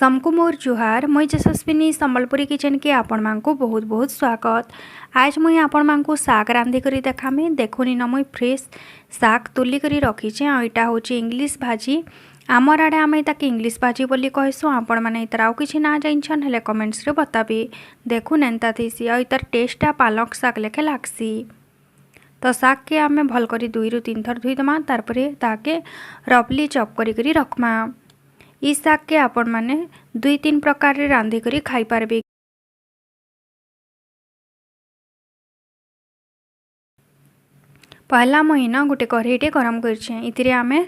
सबको मोर जुहार मुई यशस्विनी संबलपुरी किचन के आपण मानक बहुत बहुत स्वागत। आज मुई आपण मानक साग रांधि करी देखामी। देखुनी न मुई फ्रेश साग तुली करी रखीचे। यहाँ हूँ इंग्लिश भाजी। आमर आड़े आम ताकि इंग्लिश भाजी बोली कहसु। आपण मैंने इतर आउ कि ना जान हेले कमेंट्स रे बताबी। देखुन एंता थीसी इतर टेस्टा पालक साग लेखे लागसी। तो साग के आम भल कर 2 ରୁ 3 थर धोईदमा। तारपरे ताके रफली चॉप करी रखमा। ई साग के आपण मैंने 2-3 प्रकार रे रांधि करी खाई पारबे। पहला महीना गोटे कढ़ईटे गरम करछे। इतिरे आमे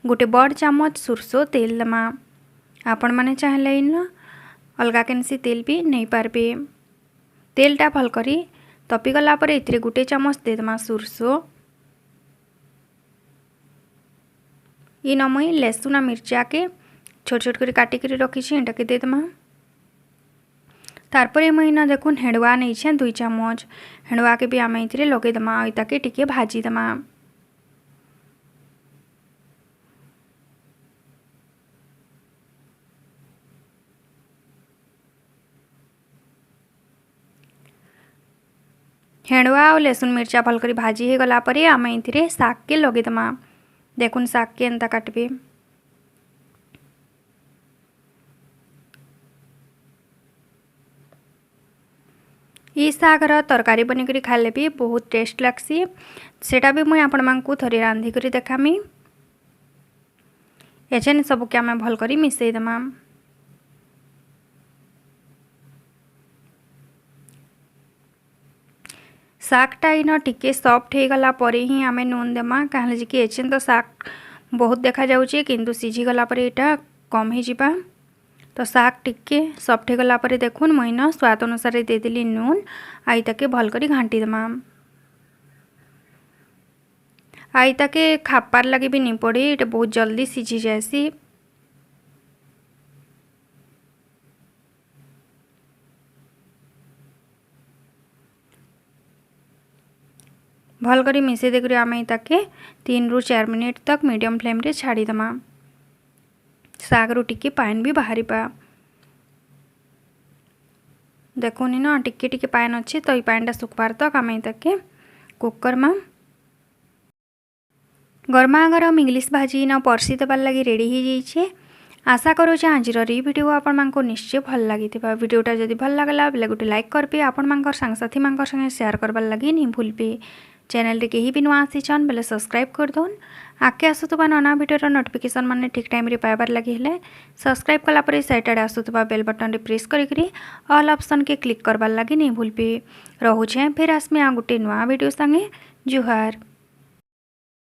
गोटे बड़ चामच सुरसो तेल दमा। आपण मैंने चाहले इन अलगा केनसी तेल भी नहीं पारबे। तेलटा भल करी तपी गला पर इतिरे गोटे चामच दे दमा सुरसो। ई नमई लहसुन मिर्चा के छोट छोट कर काटिक रखी एटा के देदमा। तारपर महीना देखुन हेड़वा नहीं 2 चामच। हेड़वा के भी आम ये लगेदमा। ताके टिके भाजीदमा। हेड़वा और लहसुन मिर्चा भल कर भाजी हो गला पर आम ये साग के लगेदमा। देखुन साग के एंता काटबे। ई सागर तरकारी बनिक खाले भी बहुत टेस्ट लगसी। सेटा भी मुई आपण मानकु थरे रांधि करी देखामी। एजेन सब के आम भल करी मिसई दमा। सागटा इन टिके सॉफ्ट हो गला पर ही आम नून देमा। कहे कि एजेन तो साग बहुत देखा जाउची किंतु सीझी गला पर एटा कम हो जिबा। तो साग टिके सॉफ्ट हो गला पर देखुन महीना स्वाद अनुसार दे देली नून। आई ताके भल करी घांटी दमा। आई ताके खापार लगे भी नहीं पड़े। ये बहुत जल्दी सीझी जाएसी। भल करी मिसे देकर आम ताके 3 ରୁ 4 मिनिट तक मीडियम फ्लेम रे छाड़ी दमा। साग रू टिके पानी भी बाहरी पा। देखुनी ना टिके टिके पानी अच्छी। तो ये पानीटा सुखबार तक आम ताके कुकर में गरमा गरम इंग्लिश भाजी ना परसी देवार लगी रेडी हो जाइए। आशा करूँ आज भिडियो आपण मानक निश्चय भल लगी। भिडियोटा जदि भल लगला बेले गोटे लाइक करबे। आपण मानकर सांगसाथी मानकर संगे शेयर करबार लगी नहीं भूलबे। चैनल रे कहीं भी नुआ आसीचन बेले सब्सक्राइब कर दौन। आगे आसुवा नना भिडियोर नोटिफिकेशन माने ठीक टाइम रे पाइबार लगी हेले सब्सक्राइब कला पर साइड आड़े आसुवा बेल बटन रे प्रेस करी ऑल ऑप्शन के क्लिक करबार लगी नहीं भूलबे। रहुछे फिर आसमे आ गोटे नुआ भिडियो संगे जुहार।